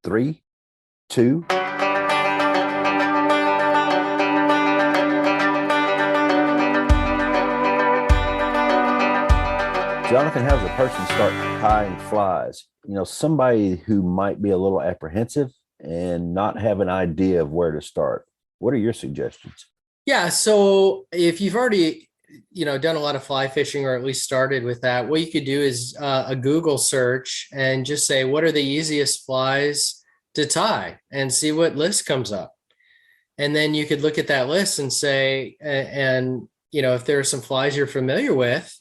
3, 2. Jonathan, how does a person start tying flies? Somebody who might be a little apprehensive and not have an idea of where to start. What are your suggestions? Yeah. So if you've already, done a lot of fly fishing or at least started with that, what you could do is a Google search and just say, what are the easiest flies to tie, and see what list comes up. And then you could look at that list and say, if there are some flies you're familiar with,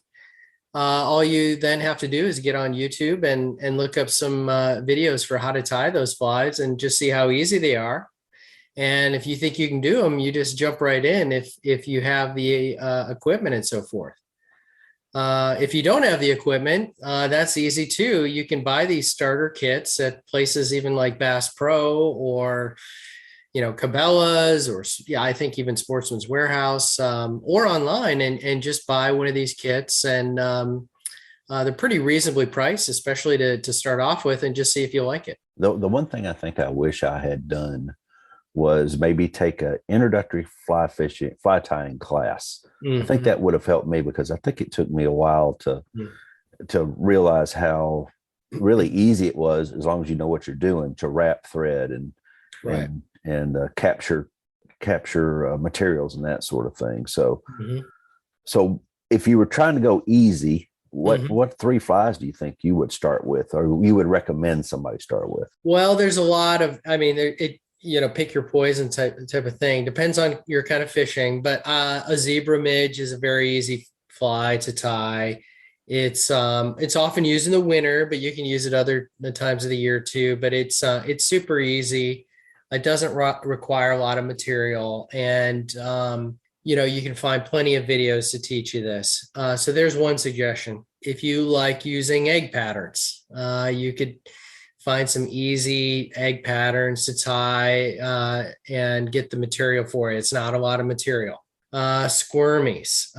all you then have to do is get on YouTube and look up some videos for how to tie those flies and just see how easy they are. And if you think you can do them, you just jump right in if you have the equipment and so forth. If you don't have the equipment, that's easy too. You can buy these starter kits at places even like Bass Pro or Cabela's, or I think even Sportsman's Warehouse, or online, and just buy one of these kits. And they're pretty reasonably priced, especially to start off with, and just see if you like it. The one thing I think I wish I had done was maybe take an introductory fly tying class. Mm-hmm. I think that would have helped me, because I think it took me a while to realize how really easy it was, as long as you know what you're doing, to wrap thread and right. and capture materials and that sort of thing. So, So if you were trying to go easy, what 3 flies do you think you would start with, or you would recommend somebody start with? Well, there's a lot of, pick your poison type of thing. Depends on your kind of fishing, but a zebra midge is a very easy fly to tie. It's often used in the winter, but you can use it other times of the year too. But it's super easy. It doesn't require a lot of material, and you can find plenty of videos to teach you this. So there's one suggestion. If you like using egg patterns, you could find some easy egg patterns to tie and get the material for it. It's not a lot of material. Squirmies.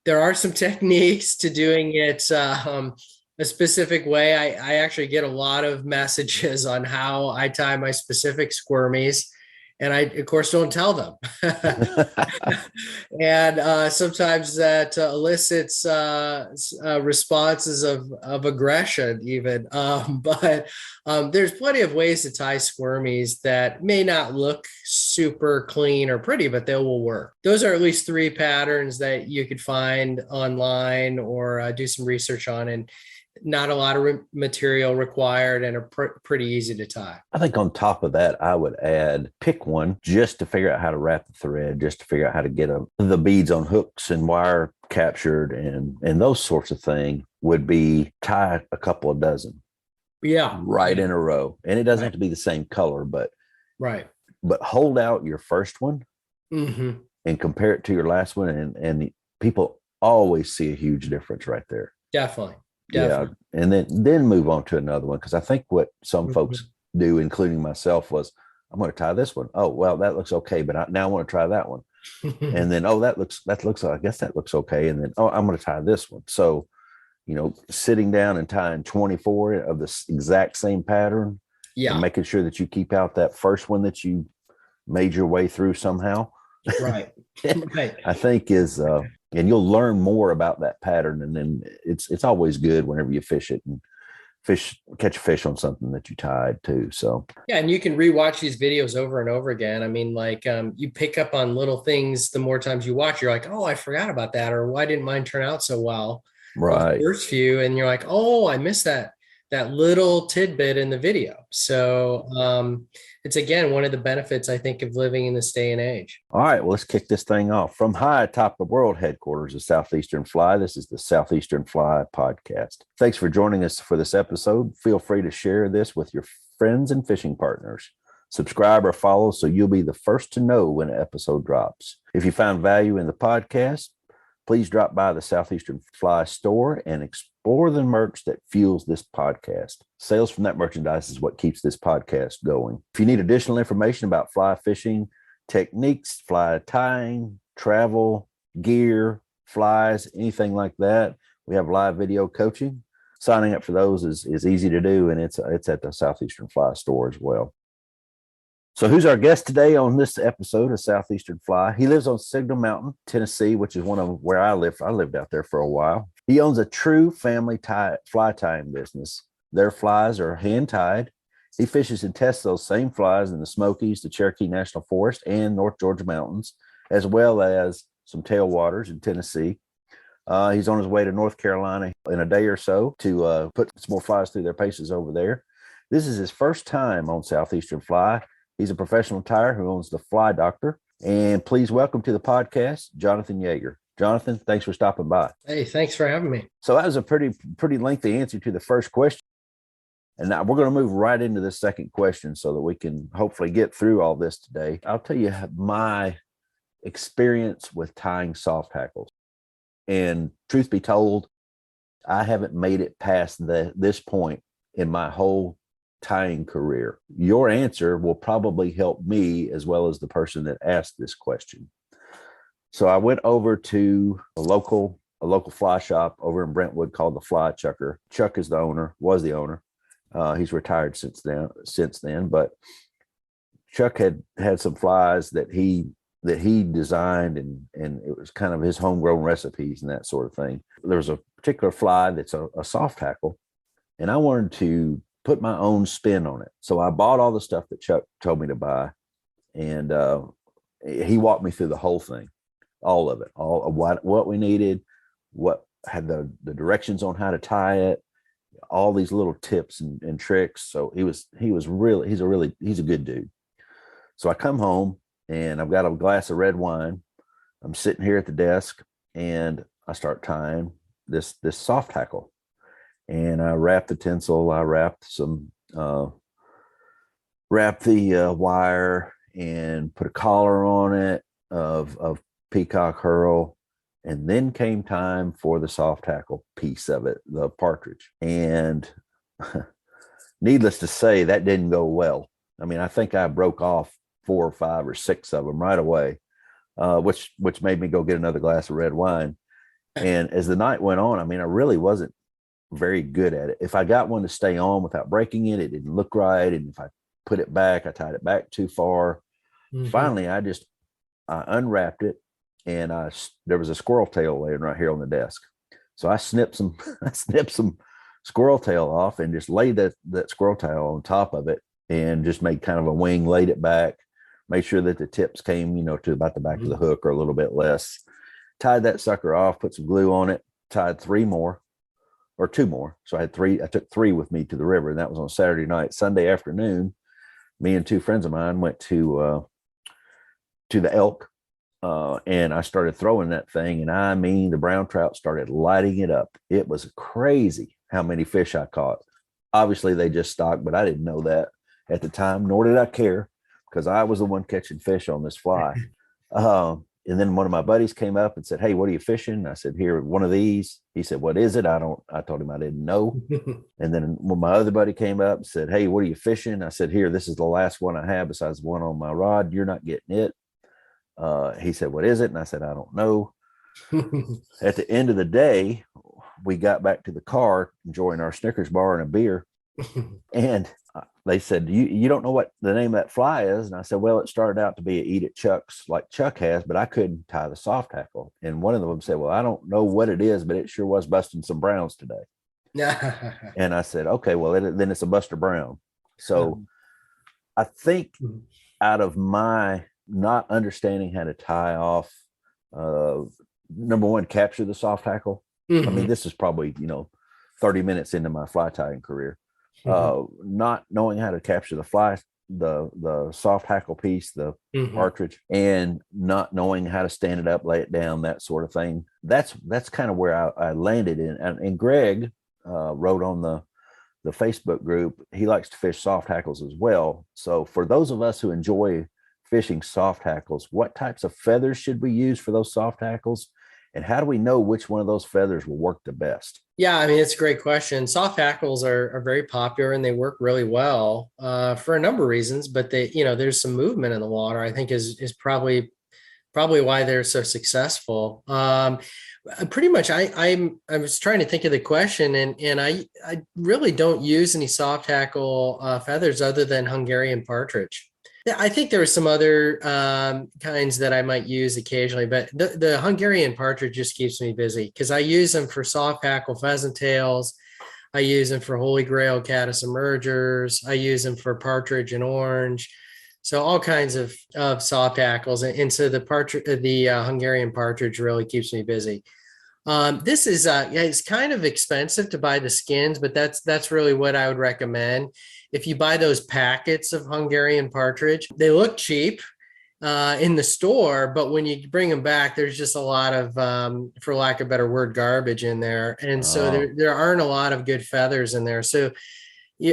There are some techniques to doing it a specific way. I actually get a lot of messages on how I tie my specific squirmies, and I, of course, don't tell them. And sometimes that elicits responses of aggression even. But there's plenty of ways to tie squirmies that may not look super clean or pretty, but they will work. Those are at least 3 patterns that you could find online or do some research on, and not a lot of material required, and are pretty easy to tie. I think on top of that, I would pick one just to figure out how to wrap the thread, just to figure out how to get the beads on hooks and wire captured, and those sorts of things would be tie a couple of dozen. Yeah. Right in a row. And it doesn't have to be the same color, but hold out your first one and compare it to your last one. And people always see a huge difference right there. Definitely. Yeah, and then move on to another one, because I think what some folks do, including myself, was, I'm going to tie this one. Oh, well, that looks okay, but now I want to try that one. And then, that looks I guess that looks okay. And then, I'm going to tie this one. So, sitting down and tying 24 of the exact same pattern, and making sure that you keep out that first one that you made your way through somehow. Right. I think is. And you'll learn more about that pattern, and then it's always good whenever you fish it and catch a fish on something that you tied too. So and you can rewatch these videos over and over again. You pick up on little things the more times you watch. You're like, oh, I forgot about that, or why didn't mine turn out so well? Right. The first few, and you're like, oh, I missed that little tidbit in the video. So it's, again, one of the benefits, I think, of living in this day and age. All right, well, let's kick this thing off. From high atop the world headquarters of Southeastern Fly, this is the Southeastern Fly Podcast. Thanks for joining us for this episode. Feel free to share this with your friends and fishing partners. Subscribe or follow so you'll be the first to know when an episode drops. If you found value in the podcast, please drop by the Southeastern Fly store and explore the merch that fuels this podcast. Sales from that merchandise is what keeps this podcast going. If you need additional information about fly fishing, techniques, fly tying, travel, gear, flies, anything like that, we have live video coaching. signing up for those is easy to do, and it's at the Southeastern Fly store as well. So who's our guest today on this episode of Southeastern Fly? He lives on Signal Mountain, Tennessee, which is one of where I live. I lived out there for a while. He owns a true family fly tying business. Their flies are hand tied. He fishes and tests those same flies in the Smokies, the Cherokee National Forest, and North Georgia mountains, as well as some tailwaters in Tennessee. He's on his way to North Carolina in a day or so to put some more flies through their paces over there. This is his first time on Southeastern Fly. He's a professional tyer who owns the Fly Doctor. And please welcome to the podcast, Jonathan Yeager. Jonathan, thanks for stopping by. Hey, thanks for having me. So that was a pretty lengthy answer to the first question. And now we're going to move right into the second question so that we can hopefully get through all this today. I'll tell you my experience with tying soft hackles. And truth be told, I haven't made it past this point in my whole tying career. Your answer will probably help me as well as the person that asked this question. So I went over to a local fly shop over in Brentwood called the Fly Chucker. Chuck is the owner, was the owner. He's retired since then, but Chuck had some flies that he designed, and it was kind of his homegrown recipes and that sort of thing. There was a particular fly that's a soft hackle, and I wanted to put my own spin on it. So I bought all the stuff that Chuck told me to buy, and he walked me through the whole thing, all of it, all of what we needed, what had the directions on how to tie it, all these little tips and tricks. So he's a good dude. So I come home and I've got a glass of red wine. I'm sitting here at the desk and I start tying this soft hackle, and I wrap the tinsel. I wrap the wire and put a collar on it of peacock herl. And then came time for the soft hackle piece of it, the partridge. And needless to say, that didn't go well. I mean, I think I broke off 4 or 5 or 6 of them right away, which made me go get another glass of red wine. And as the night went on, I mean, I really wasn't very good at it. If I got one to stay on without breaking it, it didn't look right. And if I put it back, I tied it back too far. Mm-hmm. Finally, I unwrapped it. And there was a squirrel tail laying right here on the desk. So I snipped some squirrel tail off and just laid that squirrel tail on top of it and just made kind of a wing, laid it back, made sure that the tips came, to about the back of the hook or a little bit less. Tied that sucker off, put some glue on it, tied 2 more. So I had 3. I took 3 with me to the river, and that was on Saturday night. Sunday afternoon, me and 2 friends of mine went to the Elk. And I started throwing that thing, and I mean, the brown trout started lighting it up. It was crazy how many fish I caught. Obviously, they just stocked, but I didn't know that at the time, nor did I care, because I was the one catching fish on this fly. And then one of my buddies came up and said, "Hey, what are you fishing?" I said, "Here, one of these." He said, "What is it?" I told him I didn't know. And then when my other buddy came up and said, "Hey, what are you fishing?" I said, "Here, this is the last one I have besides the one on my rod. You're not getting it." He said, "What is it?" And I said, "I don't know." At the end of the day, we got back to the car, enjoying our Snickers bar and a beer. And they said, you don't know what the name of that fly is? And I said, "Well, it started out to be a eat at Chuck's like Chuck has, but I couldn't tie the soft hackle." And one of them said, "Well, I don't know what it is, but it sure was busting some browns today." And I said, "Okay, well, then it's a Buster Brown." So I think out of my not understanding how to tie off, number one, capture the soft hackle. Mm-hmm. I mean, this is probably 30 minutes into my fly tying career. Not knowing how to capture the soft hackle piece, the partridge, and not knowing how to stand it up, lay it down, that sort of thing. That's kind of where I landed in. And Greg wrote on the Facebook group, he likes to fish soft hackles as well. So for those of us who enjoy fishing soft hackles, what types of feathers should we use for those soft hackles? And how do we know which one of those feathers will work the best? Yeah, I mean, it's a great question. Soft hackles are very popular and they work really well for a number of reasons, but there's some movement in the water, I think is probably probably why they're so successful. Pretty much, I was trying to think of the question, and I really don't use any soft hackle feathers other than Hungarian partridge. I think there are some other kinds that I might use occasionally, but the Hungarian partridge just keeps me busy because I use them for soft hackle pheasant tails. I use them for Holy Grail caddis emergers. I use them for partridge and orange. So all kinds of soft hackles. And so the Hungarian partridge really keeps me busy. This is it's kind of expensive to buy the skins, but that's really what I would recommend. If you buy those packets of Hungarian partridge, they look cheap in the store, but when you bring them back, there's just a lot of, for lack of a better word, garbage in there, and so there aren't a lot of good feathers in there. So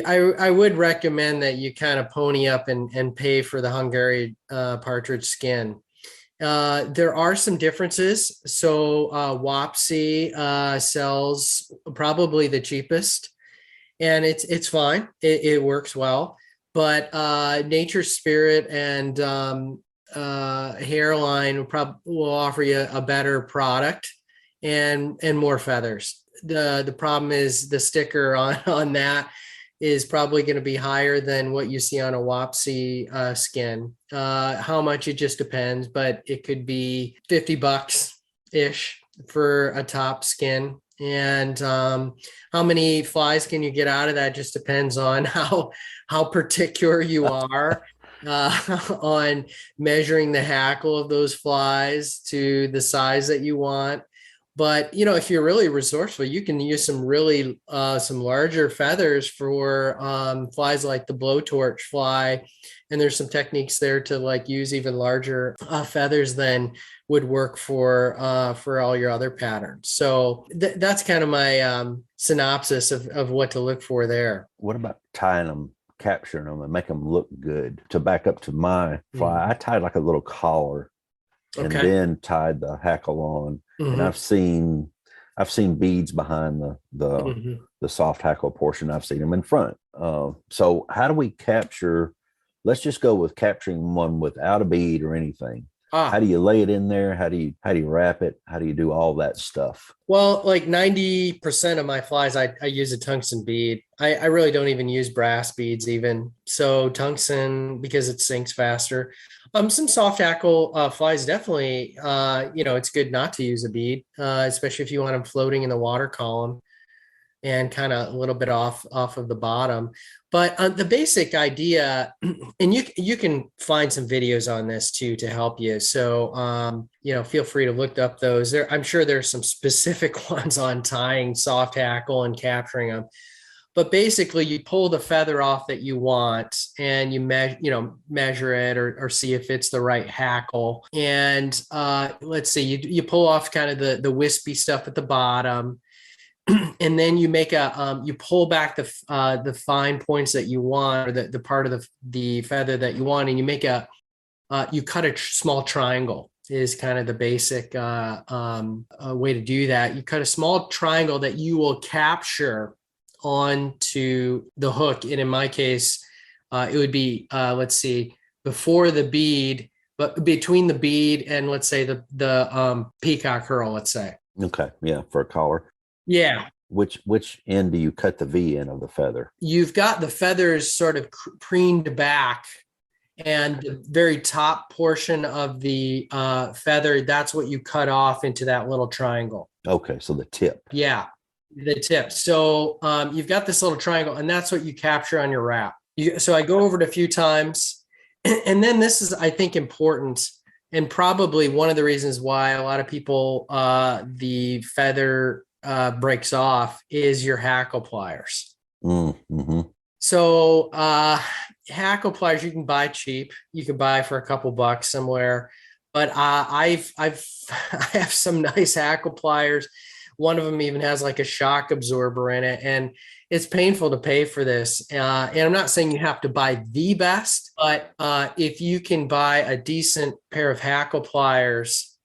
I would recommend that you kind of pony up and pay for the Hungarian partridge skin. There are some differences. So Wapsi sells probably the cheapest, and it's fine. It works well. But Nature's Spirit and Hairline will offer you a better product and more feathers. The problem is the sticker on that is probably going to be higher than what you see on a Wapsi skin. How much, it just depends, but it could be $50 ish for a top skin. And how many flies can you get out of that just depends on how particular you are on measuring the hackle of those flies to the size that you want. But, if you're really resourceful, you can use some really some larger feathers for flies like the blowtorch fly. And there's some techniques there to use even larger feathers than would work for all your other patterns. So that's kind of my synopsis of what to look for there. What about tying them, capturing them, and make them look good? To back up to my fly, I tied like a little collar and then tied the hackle on. And I've seen beads behind the soft hackle portion. I've seen them in front. So how do we capture? Let's just go with capturing one without a bead or anything. How do you lay it in there? How do you wrap it? How do you do all that stuff? Well, like 90% of my flies, I use a tungsten bead. I really don't even use brass beads even. So tungsten, because it sinks faster. Some soft hackle flies, definitely, it's good not to use a bead, especially if you want them floating in the water column and kind of a little bit off of the bottom. But the basic idea, and you can find some videos on this too to help you. So, feel free to look up those. I'm sure there's some specific ones on tying soft hackle and capturing them. But basically, you pull the feather off that you want, and you measure it or see if it's the right hackle. And let's see, you pull off kind of the wispy stuff at the bottom, and then you make you pull back the fine points that you want, or the part of the feather that you want, and you make you cut a small triangle. Is kind of the basic way to do that. You cut a small triangle that you will capture onto the hook. And in my case, it would be, let's see, before the bead, but between the bead and let's say the peacock herl, let's say. Okay. Yeah. For a collar. Yeah. Which end do you cut the V in of the feather? You've got the feathers sort of preened back, and the very top portion of the feather, that's what you cut off into that little triangle. Okay. So the tip. Yeah. The tip. So you've got this little triangle, and that's what you capture on your wrap. So I go over it a few times, and then this is, I think, important, and probably one of the reasons why a lot of people the feather breaks off is your hackle pliers. Mm-hmm. So hackle pliers you can buy cheap. You can buy for a couple bucks somewhere, but I have some nice hackle pliers. One of them even has like a shock absorber in it, and it's painful to pay for this. And I'm not saying you have to buy the best, but if you can buy a decent pair of hackle pliers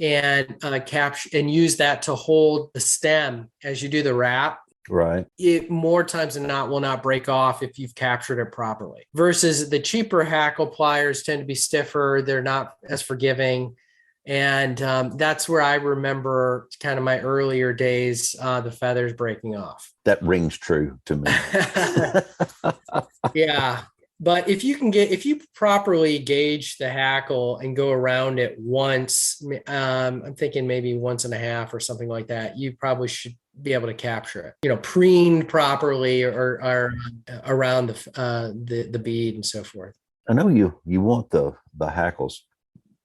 and capture and use that to hold the stem as you do the wrap, Right. it more times than not will not break off if you've captured it properly. Versus the cheaper hackle pliers tend to be stiffer. They're not as forgiving. And that's where I remember kind of my earlier days, the feathers breaking off. That rings true to me. Yeah. But if you properly gauge the hackle and go around it once, I'm thinking maybe once and a half or something like that, you probably should be able to capture it, preened properly or around the bead and so forth. I know you want the hackles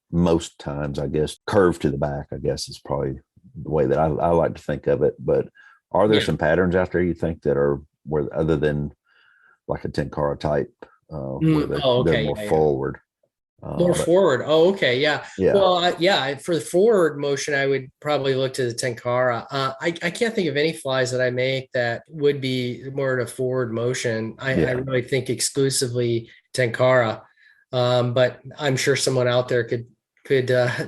most times, I guess, curved to the back, I guess is probably the way that I like to think of it. But are there some patterns out there you think that are where, other than like a tenkara type, where they're more forward? More forward. Oh, okay. Yeah. Yeah. Well, for the forward motion, I would probably look to the tenkara. I can't think of any flies that I make that would be more in a forward motion. I really think exclusively tenkara. But I'm sure someone out there could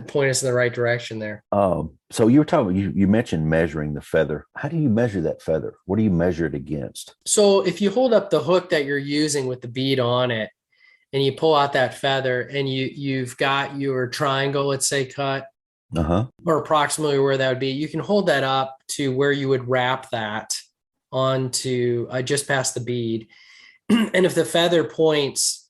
point us in the right direction there. So you were talking, you mentioned measuring the feather. How do you measure that feather? What do you measure it against? So if you hold up the hook that you're using with the bead on it, and you pull out that feather, and you've got your triangle, let's say, cut, or approximately where that would be, you can hold that up to where you would wrap that onto just past the bead. And if the feather points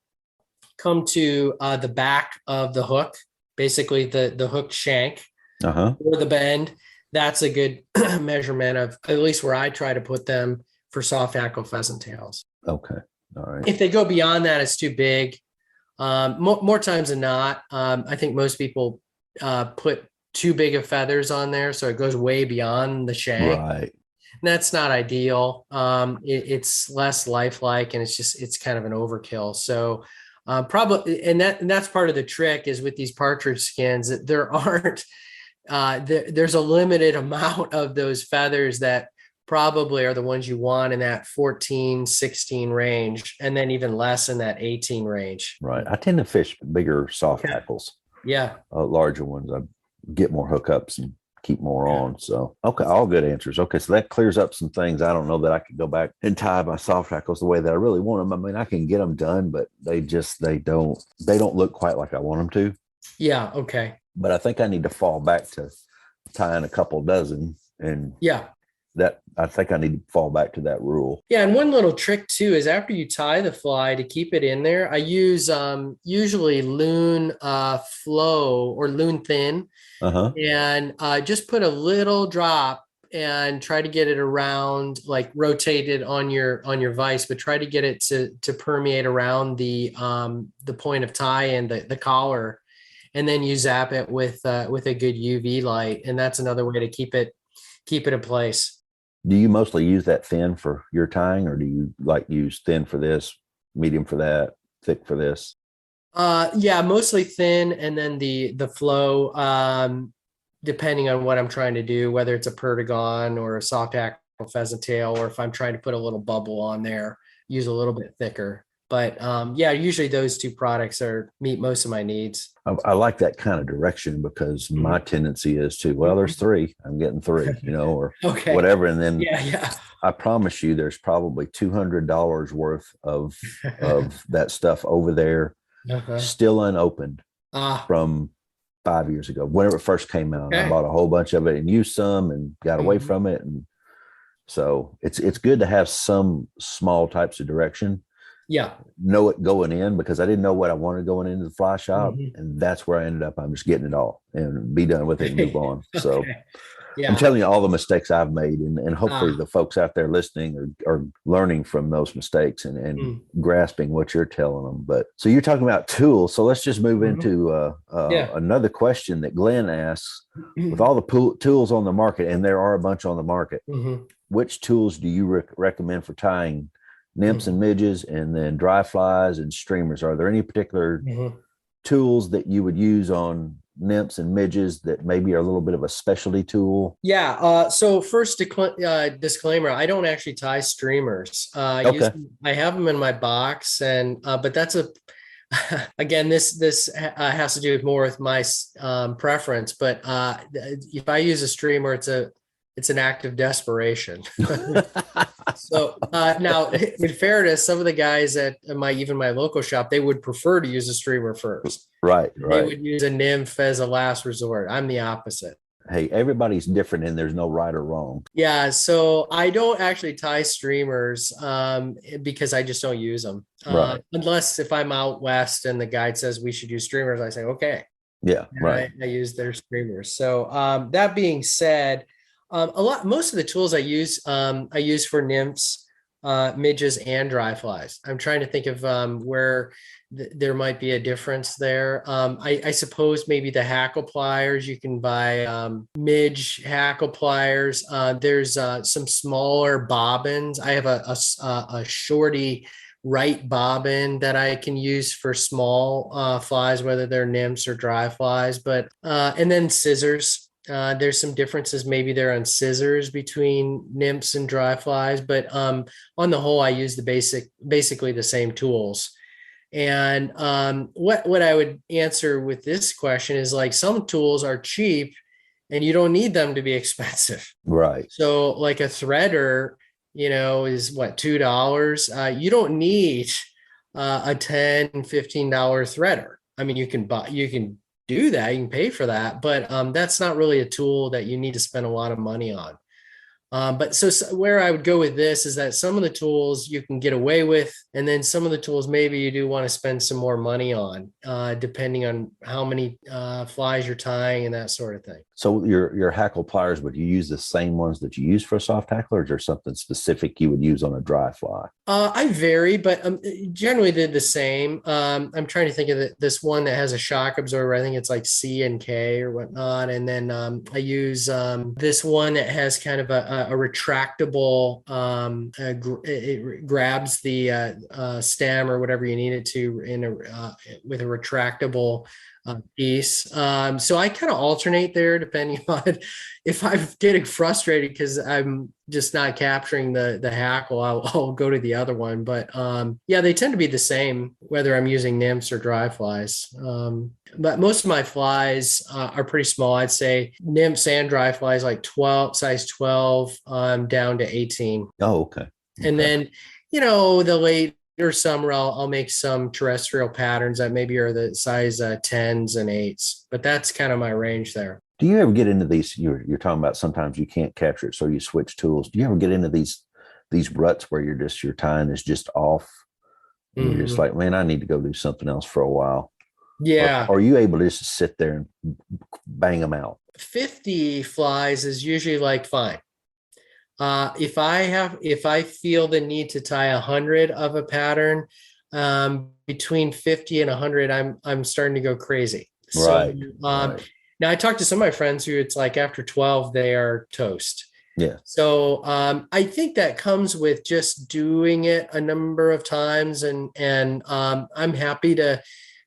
come to the back of the hook, basically the hook shank or the bend, that's a good measurement of at least where I try to put them for soft hackle pheasant tails. Okay. All right. If they go beyond that, it's too big. More times than not, I think most people put too big of feathers on there, so it goes way beyond the shank. Right. And that's not ideal. It's less lifelike, and it's kind of an overkill. So probably, and that's part of the trick is with these partridge skins that there aren't. There's a limited amount of those feathers that probably are the ones you want in that 14, 16 range, and then even less in that 18 range. Right. I tend to fish bigger soft hackles. Yeah. Larger ones. I get more hookups and keep more on. So, okay. All good answers. Okay. So that clears up some things. I don't know that I could go back and tie my soft hackles the way that I really want them. I mean, I can get them done, but they don't look quite like I want them to. Yeah. Okay. But I think I need to fall back to tying a couple dozen, and that I think I need to fall back to that rule. Yeah. And one little trick too is after you tie the fly, to keep it in there, I use usually loon flow or loon thin, and just put a little drop and try to get it around, like rotated on your vise, but try to get it to permeate around the point of tie and the collar, and then you zap it with a good UV light, and that's another way to keep it in place. Do you mostly use that thin for your tying, or do you like use thin for this, medium for that, thick for this? Yeah, mostly thin, and then the flow, depending on what I'm trying to do, whether it's a perdigon or a soft hackle pheasant tail, or if I'm trying to put a little bubble on there, use a little bit thicker. But yeah, usually those two products meet most of my needs. I like that kind of direction because my tendency is to, well, there's three, I'm getting three, or whatever. And then I promise you, there's probably $200 worth of that stuff over there, still unopened from 5 years ago, whenever it first came out. I bought a whole bunch of it and used some and got away from it. And so it's good to have some small types of direction. Yeah. Know it going in, because I didn't know what I wanted going into the fly shop. And that's where I ended up. I'm just getting it all and be done with it and move on. So I'm telling you all the mistakes I've made, and hopefully the folks out there listening are learning from those mistakes and grasping what you're telling them. But so you're talking about tools. So let's just move into another question that Glenn asks. With all the tools on the market, and there are a bunch on the market, which tools do you recommend for tying nymphs and midges, and then dry flies and streamers? Are there any particular tools that you would use on nymphs and midges that maybe are a little bit of a specialty tool? Yeah. So first disclaimer, I don't actually tie streamers. I have them in my box, and but that's again, this has to do more with my preference. But if I use a streamer, it's an act of desperation. So now, in fairness, some of the guys at my local shop, they would prefer to use a streamer first. Right. They would use a nymph as a last resort. I'm the opposite. Hey, everybody's different and there's no right or wrong. Yeah, so I don't actually tie streamers because I just don't use them. Right. Unless if I'm out west and the guide says we should use streamers, I say, okay. Yeah, And right. I use their streamers. So that being said, most of the tools I use for nymphs, midges, and dry flies. I'm trying to think of where there might be a difference there. I suppose maybe the hackle pliers, you can buy midge hackle pliers. There's some smaller bobbins. I have a shorty right bobbin that I can use for small flies, whether they're nymphs or dry flies. But and then scissors. There's some differences maybe there on scissors between nymphs and dry flies, but on the whole, I use basically the same tools. And what I would answer with this question is like some tools are cheap and you don't need them to be expensive. Right. So like a threader, is what, $2. You don't need a $10, $15 threader. I mean, you can do that, you can pay for that, but that's not really a tool that you need to spend a lot of money on. But so where I would go with this is that some of the tools you can get away with, and then some of the tools maybe you do want to spend some more money on, depending on how many flies you're tying and that sort of thing. So your hackle pliers, would you use the same ones that you use for a soft hackle, or is there something specific you would use on a dry fly? I vary, but generally did the same. I'm trying to think of this one that has a shock absorber. I think it's like C and K or whatnot. And then I use this one that has kind of a retractable, it grabs the stem or whatever you need it to with a retractable piece. So I kind of alternate there depending on if I'm getting frustrated because I'm just not capturing the hackle, I'll go to the other one. But yeah, they tend to be the same whether I'm using nymphs or dry flies. But most of my flies are pretty small. I'd say nymphs and dry flies like size 12 down to 18. Oh, okay. And then, the late or summer, I'll make some terrestrial patterns that maybe are the size 10s and 8s, but that's kind of my range there. Do you ever get into these? You're talking about sometimes you can't capture it, so you switch tools. Do you ever get into these ruts where your time is just off? And you're just like, man, I need to go do something else for a while. Yeah. Or are you able to just sit there and bang them out? 50 flies is usually like fine. If I feel the need to tie 100 of a pattern, between 50 and 100, I'm starting to go crazy. Right. Right. Now I talked to some of my friends who it's like after 12, they are toast. Yeah. So I think that comes with just doing it a number of times, and I'm happy to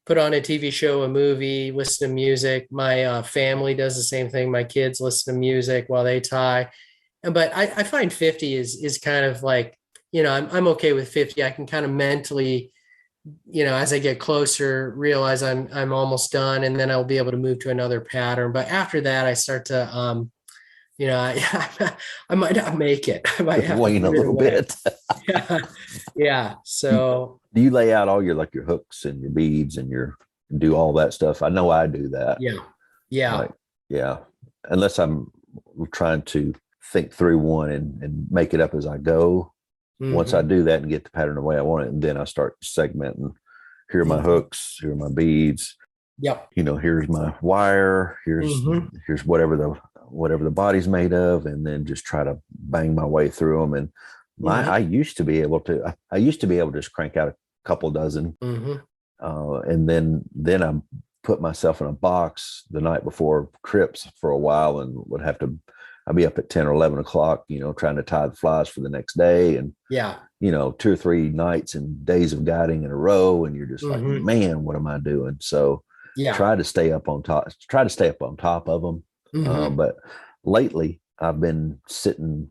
put on a TV show, a movie, listen to music. My family does the same thing. My kids listen to music while they tie. But I find 50 is kind of like, I'm okay with 50. I can kind of mentally, as I get closer, realize I'm almost done, and then I'll be able to move to another pattern. But after that, I start to, I might not make it. I might have wane a little bit. Yeah. So do you lay out all your hooks and your beads and do all that stuff? I know I do that. Yeah. Yeah. Unless I'm trying to think through one and make it up as I go. Mm-hmm. Once I do that and get the pattern the way I want it, and then I start segmenting. Here are my hooks. Here are my beads. Yep. Here's my wire. Here's whatever the body's made of, and then just try to bang my way through them. And I used to be able to just crank out a couple dozen, and then I put myself in a box the night before trips for a while, and I'd be up at 10 or 11 o'clock, trying to tie the flies for the next day. And, 2 or 3 nights and days of guiding in a row. And you're just like, man, what am I doing? So try to stay up on top of them. But lately I've been sitting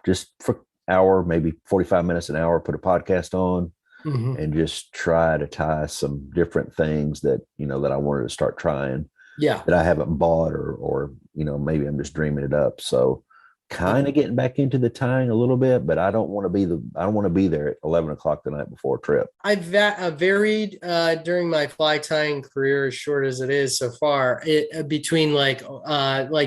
just for an hour, maybe 45 minutes, an hour, put a podcast on and just try to tie some different things that I wanted to start trying. Yeah, that I haven't bought or maybe I'm just dreaming it up. So kind of getting back into the tying a little bit, but I don't want to be there at 11 o'clock the night before a trip. I've varied during my fly tying career, as short as it is so far, between like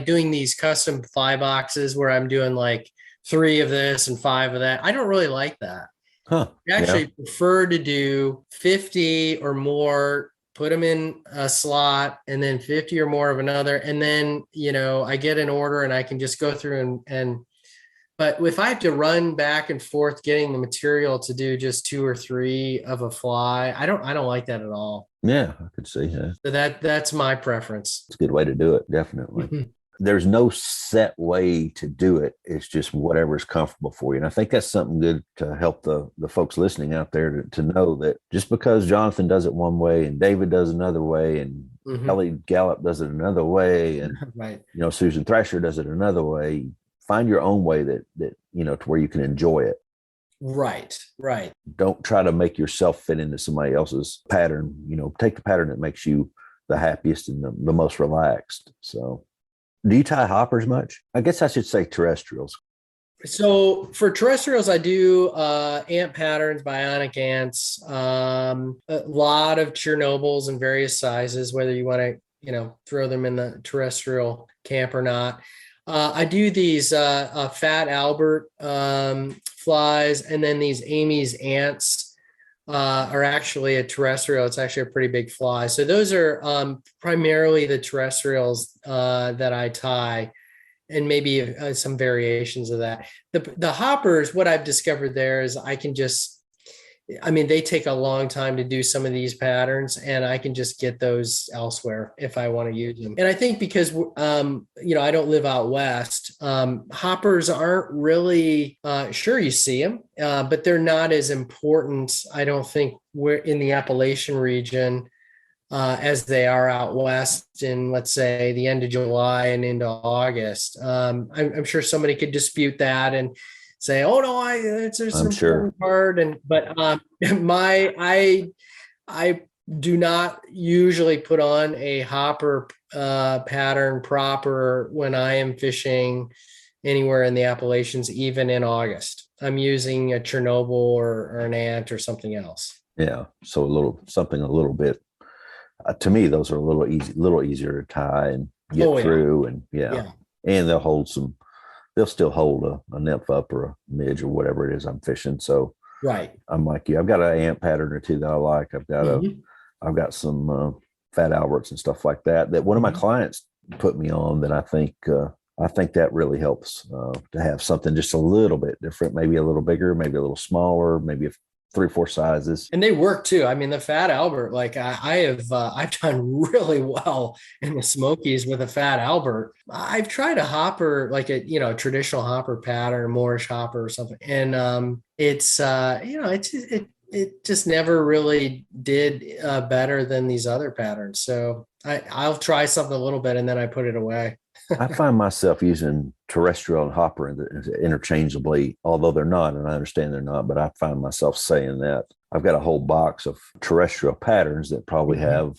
doing these custom fly boxes where I'm doing like 3 of this and 5 of that. I don't really like that. Huh. I actually prefer to do 50 or more, put them in a slot, and then 50 or more of another. And then, I get an order and I can just go through but if I have to run back and forth getting the material to do just 2 or 3 of a fly, I don't like that at all. Yeah, I could see that. So that's my preference. It's a good way to do it. Definitely. There's no set way to do it. It's just whatever is comfortable for you. And I think that's something good to help the folks listening out there to know that just because Jonathan does it one way and David does another way and Kelly Gallup does it another way and right. Susan Thrasher does it another way, find your own way that to where you can enjoy it. Right. Don't try to make yourself fit into somebody else's pattern. Take the pattern that makes you the happiest and the most relaxed. So do you tie hoppers much? I guess I should say terrestrials. So for terrestrials, I do ant patterns, bionic ants, a lot of Chernobyls in various sizes, whether you want to, throw them in the terrestrial camp or not. I do these Fat Albert flies, and then these Amy's ants are actually a terrestrial. It's actually a pretty big fly. So those are primarily the terrestrials that I tie, and maybe some variations of that. The hoppers, what I've discovered there is they take a long time to do some of these patterns, and I can just get those elsewhere if I want to use them. And I think because, I don't live out west, hoppers aren't really, sure you see them, but they're not as important. I don't think we're in the Appalachian region as they are out west in, let's say, the end of July and into August. I'm sure somebody could dispute that and say, "Oh no, it's I'm sure hard." But I do not usually put on a hopper pattern proper when I am fishing anywhere in the Appalachians, even in August. I'm using a Chernobyl or an ant or something else. Yeah, so something a little bit. To me, those are a little easier to tie and get through, and and they'll still hold a nymph up or a midge or whatever it is I'm fishing. So right, I'm like you. I've got an ant pattern or two that I like. I've got some Fat Alberts and stuff like that one of my clients put me on that I think that really helps to have something just a little bit different, maybe a little bigger, maybe a little smaller, maybe 3 or 4 sizes. And they work too. I mean, the Fat Albert, like I've done really well in the Smokies with a Fat Albert. I've tried a hopper, like a, traditional hopper pattern, Moorish hopper or something. And it just never really did better than these other patterns. So I'll try something a little bit and then I put it away. I find myself using terrestrial and hopper interchangeably, although they're not, and I understand they're not, but I find myself saying that. I've got a whole box of terrestrial patterns that probably have,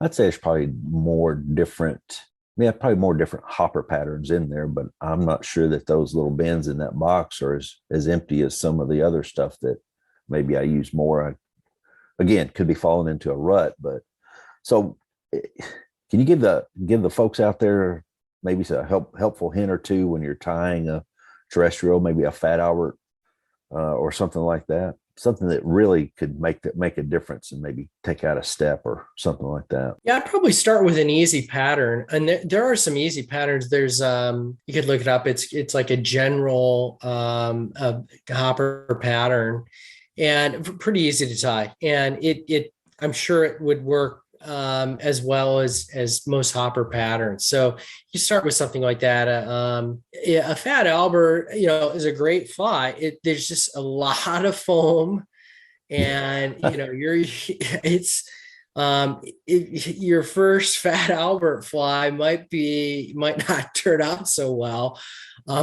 I'd say it's probably more different hopper patterns in there, but I'm not sure that those little bins in that box are as empty as some of the other stuff that maybe I use more. Again, could be falling into a rut, but so can you give the folks out there maybe a helpful hint or two when you're tying a terrestrial, maybe a Fat Albert or something like that? Something that really could make a difference and maybe take out a step or something like that. Yeah, I'd probably start with an easy pattern. And there are some easy patterns. There's, you could look it up. It's like a general hopper pattern and pretty easy to tie. And I'm sure it would work as well as most hopper patterns. So you start with something like that. A Fat Albert, is a great fly. There's just a lot of foam, and your first Fat Albert fly might not turn out so well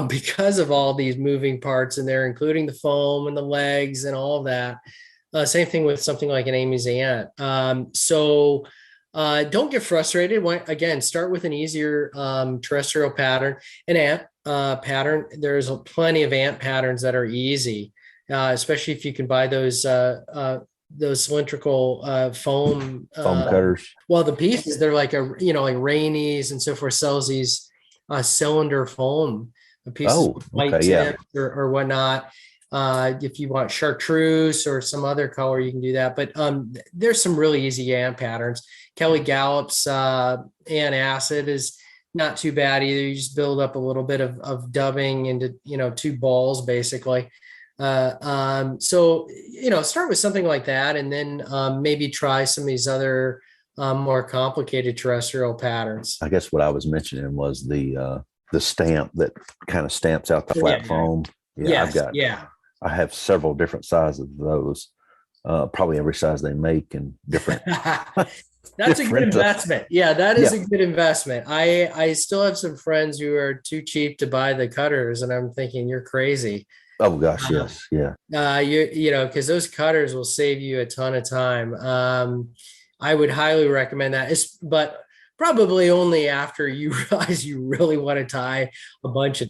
because of all these moving parts in there, including the foam and the legs and all of that. Same thing with something like an Amy's ant. So Don't get frustrated. Again, start with an easier terrestrial pattern. An ant pattern, there's plenty of ant patterns that are easy, especially if you can buy those cylindrical foam cutters. Well, the pieces, they're like like Rainey's and so forth sells these cylinder foam pieces with white okay, yeah. tips or whatnot. If you want chartreuse or some other color, you can do that. But there's some really easy ant patterns. Kelly Gallup's antacid is not too bad either. You just build up a little bit of dubbing into, two balls basically. So, start with something like that and then maybe try some of these other more complicated terrestrial patterns. I guess what I was mentioning was the stamp that kind of stamps out the flat foam. Yeah, yes, I have several different sizes of those, probably every size they make and different. That's a good investment. Yeah, that is a good investment. I still have some friends who are too cheap to buy the cutters, and I'm thinking you're crazy. Oh gosh, yes, yeah. Because those cutters will save you a ton of time. I would highly recommend that. But probably only after you realize you really want to tie a bunch of.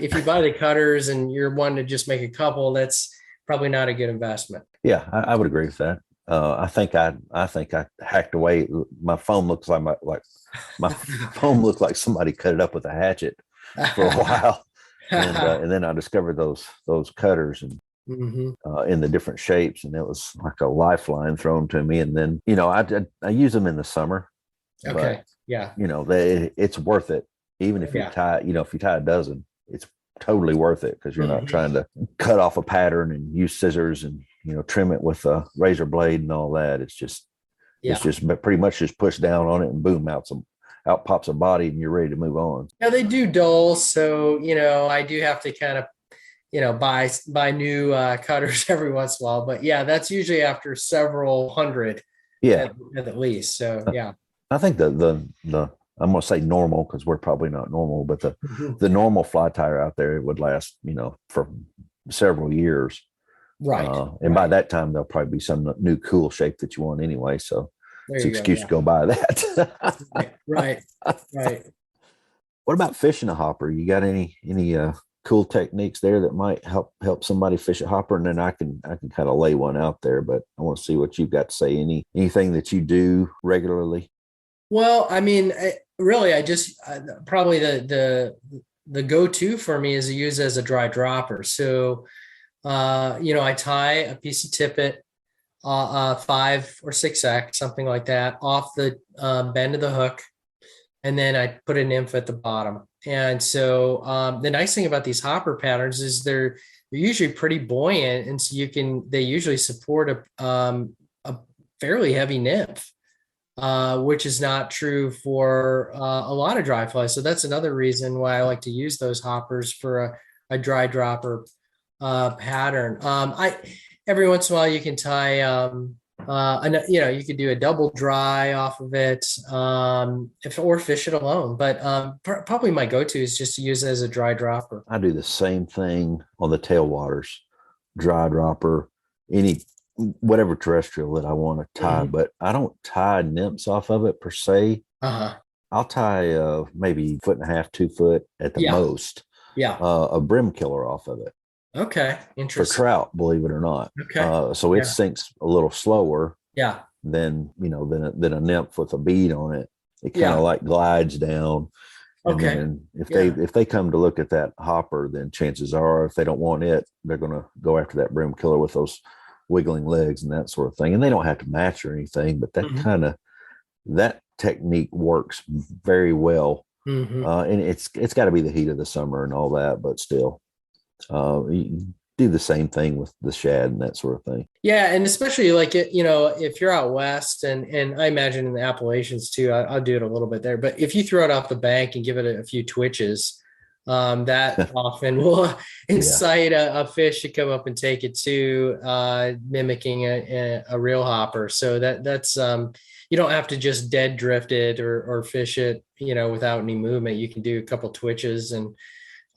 If you buy the cutters and you're wanting to just make a couple, that's probably not a good investment. Yeah, I would agree with that. I think I hacked away. My foam looks like my foam looked like somebody cut it up with a hatchet for a while. And then I discovered those cutters and in the different shapes, and it was like a lifeline thrown to me. And then I use them in the summer. Okay. But, yeah. It's worth it. Even if you tie, if you tie a dozen, it's totally worth it because you're not trying to cut off a pattern and use scissors and trim it with a razor blade and all that. It's just pretty much just push down on it and boom, out pops a body and you're ready to move on. Yeah, they do dull. So, I do have to kind of, buy new cutters every once in a while. But yeah, that's usually after several hundred at least. So, yeah. I think the I'm going to say normal because we're probably not normal, but the normal fly tire out there would last, for several years. Right. And by that time, there'll probably be some new cool shape that you want anyway. So it's an excuse to go buy that. Right. What about fishing a hopper? You got any cool techniques there that might help somebody fish a hopper? And then I can kind of lay one out there, but I want to see what you've got to say. Anything that you do regularly? Well, I mean, really, I just probably the go-to for me is to use as a dry dropper. So, I tie a piece of tippet, 5 or 6X, something like that, off the bend of the hook, and then I put a nymph at the bottom. And so the nice thing about these hopper patterns is they're usually pretty buoyant, and so they usually support a fairly heavy nymph. Which is not true for a lot of dry flies. So that's another reason why I like to use those hoppers for a dry dropper pattern. Every once in a while you can tie, you could do a double dry off of it, or fish it alone. But probably my go-to is just to use it as a dry dropper. I do the same thing on the tailwaters, dry dropper, whatever terrestrial that I want to tie, but I don't tie nymphs off of it per se. I'll tie maybe 1.5 to 2 foot at the most. Yeah. A brim killer off of it. Okay. Interesting. For trout, believe it or not. Okay. So it sinks a little slower. Yeah. Than a nymph with a bead on it. It kind of like glides down. And then if they come to look at that hopper, then chances are if they don't want it, they're going to go after that brim killer with those wiggling legs and that sort of thing. And they don't have to match or anything, but that technique works very well. And it's got to be the heat of the summer and all that, but still you do the same thing with the shad and that sort of thing. Yeah. And especially if you're out west and I imagine in the Appalachians too, I'll do it a little bit there, but if you throw it off the bank and give it a few twitches, that often will incite a fish to come up and take it too, mimicking a real hopper. So that's you don't have to just dead drift it or fish it, without any movement. You can do a couple twitches, and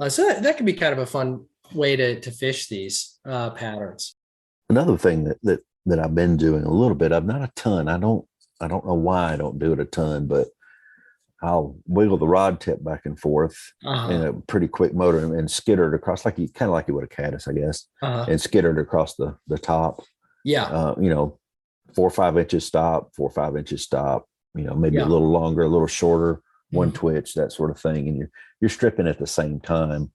so that can be kind of a fun way to fish these patterns. Another thing that I've been doing a little bit of, not a ton. I don't I don't know why I don't do it a ton, but I'll wiggle the rod tip back and forth in Uh-huh. a pretty quick motor and skitter it across kind of like you would a caddis, I guess, Uh-huh. and skitter it across the top. Yeah. 4 or 5 inches stop, 4 or 5 inches stop. Maybe a Yeah. little longer, a little shorter, one Mhm. twitch, that sort of thing, and you're stripping at the same time.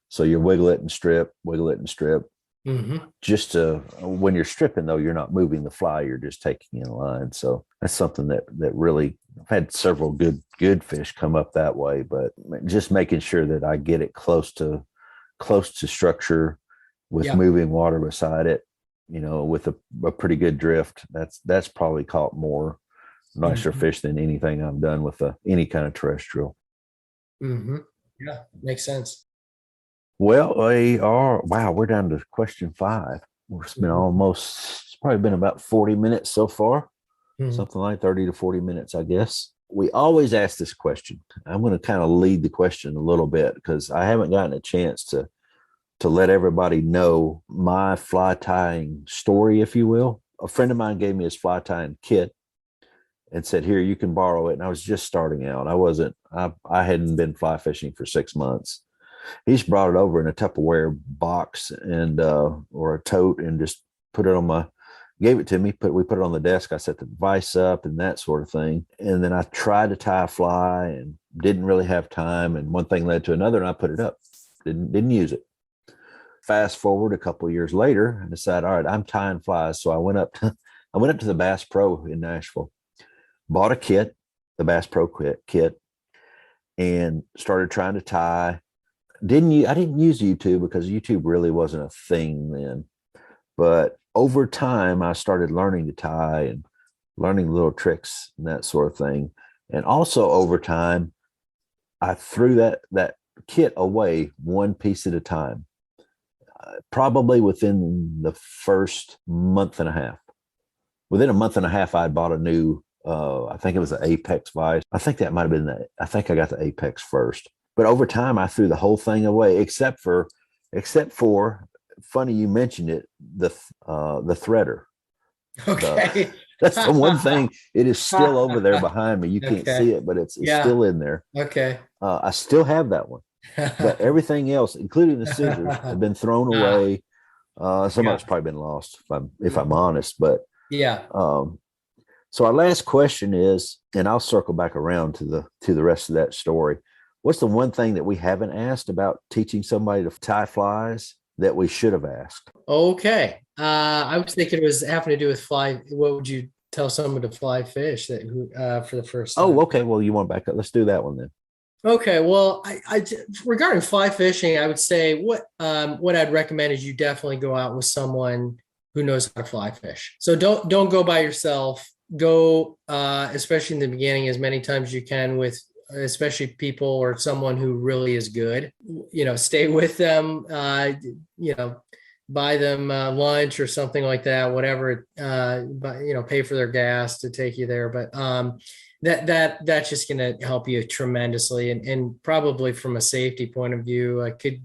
So you wiggle it and strip, wiggle it and strip. Mhm. Just to when you're stripping though, you're not moving the fly, you're just taking in line. So that's something that really, I've had several good fish come up that way, but just making sure that I get it close to structure with Yeah. moving water beside it, with a pretty good drift. That's probably caught more nicer Mhm. fish than anything I've done with any kind of terrestrial. Mhm. Yeah, makes sense. Well, wow, we're down to question 5. It's been Mhm. it's probably been about 40 minutes so far, Mhm. something like 30 to 40 minutes, I guess. We always ask this question. I'm going to kind of lead the question a little bit because I haven't gotten a chance to let everybody know my fly tying story, if you will. A friend of mine gave me his fly tying kit and said, "Here, you can borrow it." And I was just starting out. I hadn't been fly fishing for 6 months. He's brought it over in a Tupperware box and or a tote and just put it on my gave it to me. We put it on the desk. I set the device up and that sort of thing. And then I tried to tie a fly and didn't really have time. And one thing led to another, and I put it up. Didn't use it. Fast forward a couple of years later, I decided, all right, I'm tying flies. So I went up to I went up to the Bass Pro in Nashville, bought a kit, the Bass Pro kit, and started trying to tie. I didn't use YouTube because YouTube really wasn't a thing then. But over time, I started learning to tie and learning little tricks and that sort of thing. And also over time, I threw that kit away one piece at a time. Probably within the first month and a half. Within a month and a half, I'd bought a new. I think it was an Apex Vice. I think that might have been I think I got the Apex first. But over time, I threw the whole thing away, except for funny you mentioned it, the threader. The Okay. That's the one thing. It is still over there behind me. You can't Okay. see it, but it's Yeah. still in there. Okay. I still have that one, but everything else, including the scissors, have been thrown Ah, away. Some of yeah. it's probably been lost, if I'm Mhm. honest. But Yeah. um, so our last question is, and I'll circle back around to the rest of that story. What's the one thing that we haven't asked about teaching somebody to tie flies that we should have asked? Okay. I was thinking it was having to do with fly. What would you tell someone to fly fish for the first time? Oh, okay. Well, you want to back up? Let's do that one then. Okay, well, regarding fly fishing, I would say what I'd recommend is you definitely go out with someone who knows how to fly fish. So don't go by yourself. Go, especially in the beginning, as many times as you can with especially people or someone who really is good. Stay with them. Buy them lunch or something like that, whatever. But pay for their gas to take you there. But that's just going to help you tremendously, and probably from a safety point of view, I could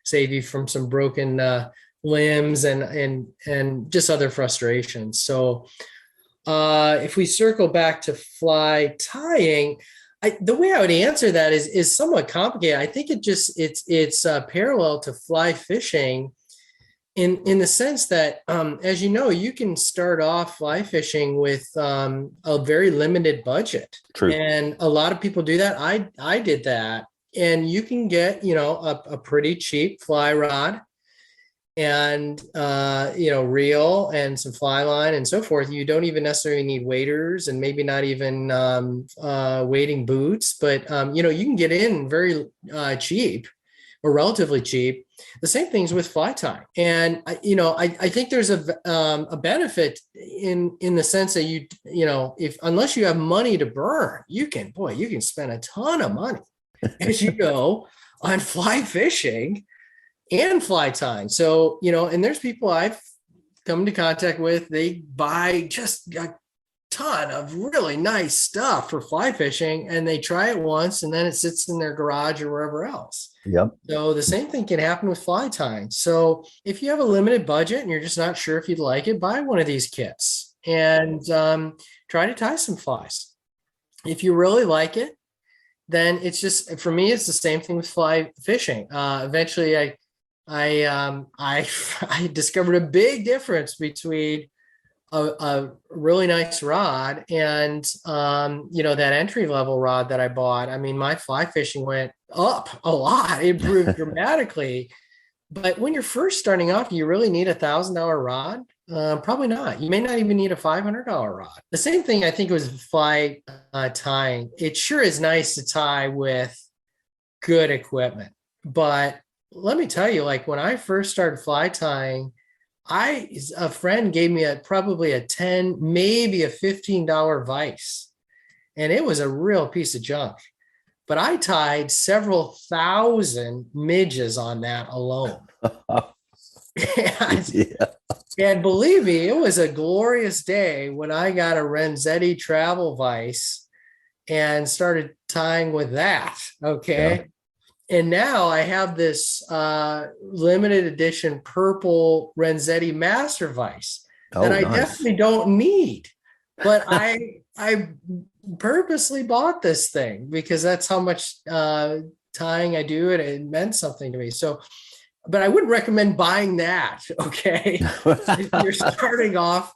save you from some broken limbs and just other frustrations. So if we circle back to fly tying, the way I would answer that is somewhat complicated. I think it's parallel to fly fishing in the sense that, as you know, you can start off fly fishing with a very limited budget, True. and a lot of people do that. I did that, and you can get a pretty cheap fly rod and reel and some fly line and so forth. You don't even necessarily need waders and maybe not even wading boots, but you can get in very cheap or relatively cheap. The same things with fly tying, and I think there's a benefit in the sense that if unless you have money to burn, you can spend a ton of money as you go on fly fishing and fly tying. So, and there's people I've come into contact with, they buy just a ton of really nice stuff for fly fishing and they try it once and then it sits in their garage or wherever else. Yep. So the same thing can happen with fly tying. So if you have a limited budget and you're just not sure if you'd like it, buy one of these kits and try to tie some flies. If you really like it, then it's just, for me, it's the same thing with fly fishing. Eventually I discovered a big difference between a really nice rod and that entry level rod that I bought. I mean, my fly fishing went up a lot, it improved dramatically. But when you're first starting off, do you really need $1,000 rod? Probably not. You may not even need a $500 rod. The same thing I think was fly tying. It sure is nice to tie with good equipment, but let me tell you, like when I first started fly tying, a friend gave me probably a $10, maybe a $15 vise, and it was a real piece of junk. But I tied several thousand midges on that alone. And believe me, it was a glorious day when I got a Renzetti travel vise and started tying with that. Okay. Yeah. And now I have this limited edition purple Renzetti master vise that I definitely don't need. But I purposely bought this thing because that's how much tying I do, and it meant something to me. So, but I wouldn't recommend buying that. Okay, if you're starting off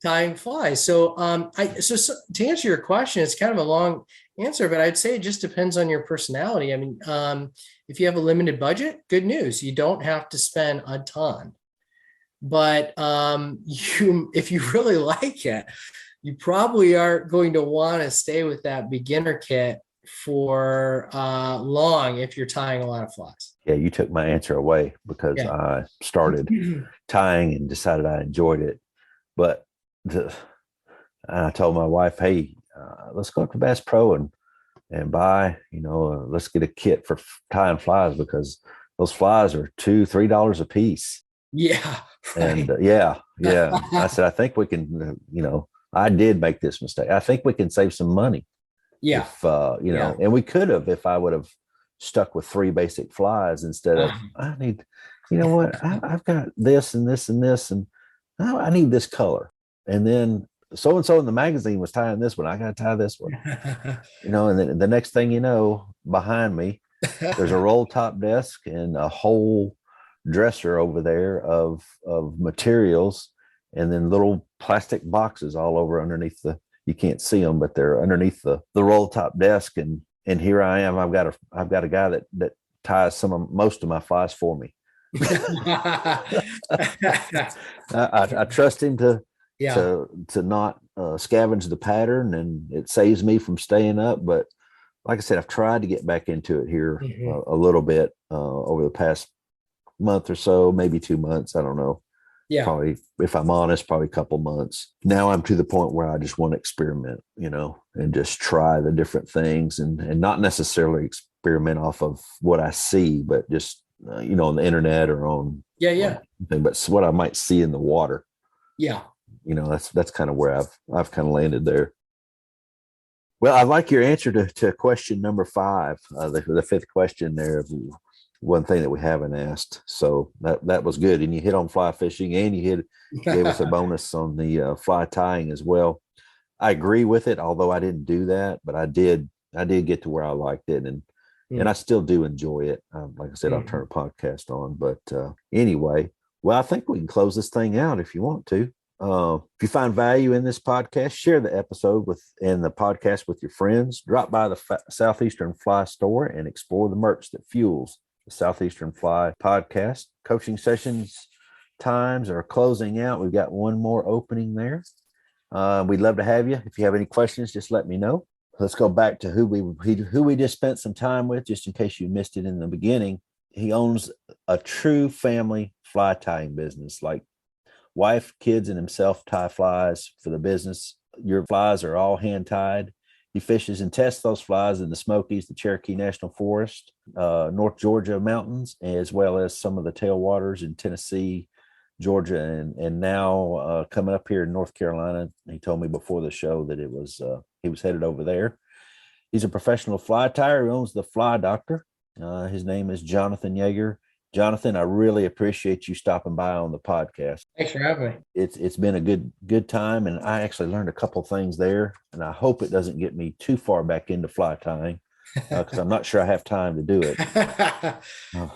tying flies. So, so to answer your question, it's kind of a long answer, but I'd say it just depends on your personality. I mean, if you have a limited budget, good news, you don't have to spend a ton. But if you really like it, you probably are going to want to stay with that beginner kit for long if you're tying a lot of flies. Yeah, you took my answer away because I started tying and decided I enjoyed it. But I told my wife, hey, let's go up to Bass Pro and buy, let's get a kit for tying flies because those flies are $2-3 a piece. Yeah. Right. And yeah. I said, I think we can, I did make this mistake. I think we can save some money. Yeah. If, and we could have, if I would have stuck with 3 basic flies instead of, I need, I've got this and this and this, and I need this color. And then so-and-so in the magazine was tying this one. I got to tie this one, and then the next thing you know, behind me, there's a roll top desk and a whole dresser over there of materials, and then little plastic boxes all over underneath you can't see them, but they're underneath the roll top desk. And here I am. I've got a guy that ties most of my flies for me. I trust him to not scavenge the pattern, and it saves me from staying up. But like I said, I've tried to get back into it here a little bit over the past month or so, maybe 2 months. I don't know. Yeah. Probably, if I'm honest, probably a couple months. Now I'm to the point where I just want to experiment, and just try the different things and not necessarily experiment off of what I see, but just, on the internet or on. But what I might see in the water. Yeah. That's kind of where I've kind of landed there. Well, I like your answer to question number 5, the 5th question there. One thing that we haven't asked. So that was good. And you hit on fly fishing, and you gave us a bonus on the fly tying as well. I agree with it, although I didn't do that, but I did get to where I liked it, and I still do enjoy it. Like I said, I'll turn a podcast on, but anyway, well, I think we can close this thing out if you want to. If you find value in this podcast, share the episode and the podcast with your friends. Drop by the Southeastern Fly store and explore the merch that fuels the Southeastern Fly Podcast. Coaching sessions times are closing out. We've got one more opening there. We'd love to have you. If you have any questions, just let me know. Let's go back to who we just spent some time with, just in case you missed it in the beginning. He owns a true family fly tying business. Like, wife, kids, and himself tie flies for the business. Your flies are all hand tied. He fishes and tests those flies in the Smokies, the Cherokee National Forest, North Georgia mountains, as well as some of the tailwaters in Tennessee, Georgia, and now coming up here in North Carolina. He told me before the show that he was headed over there. He's a professional fly tyer. He owns the Fly Doctor. His name is Jonathan Yeager. Jonathan, I really appreciate you stopping by on the podcast. Thanks for having me. It's been a good time, and I actually learned a couple things there, and I hope it doesn't get me too far back into fly tying because I'm not sure I have time to do it.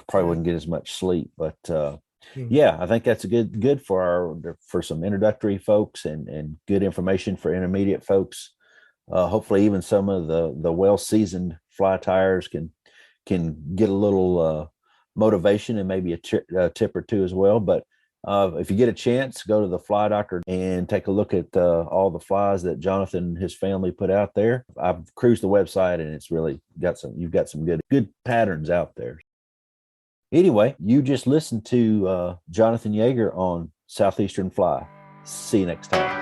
Probably wouldn't get as much sleep, but yeah, I think that's a good for some introductory folks and good information for intermediate folks. Hopefully, even some of the well-seasoned fly tyers can get a little motivation and maybe a tip or two as well. But if you get a chance, go to the Fly Doctor and take a look at all the flies that Jonathan and his family put out there. I've cruised the website, and it's really you've got some good patterns out there. Anyway, you just listened to Jonathan Yeager on Southeastern Fly. See you next time.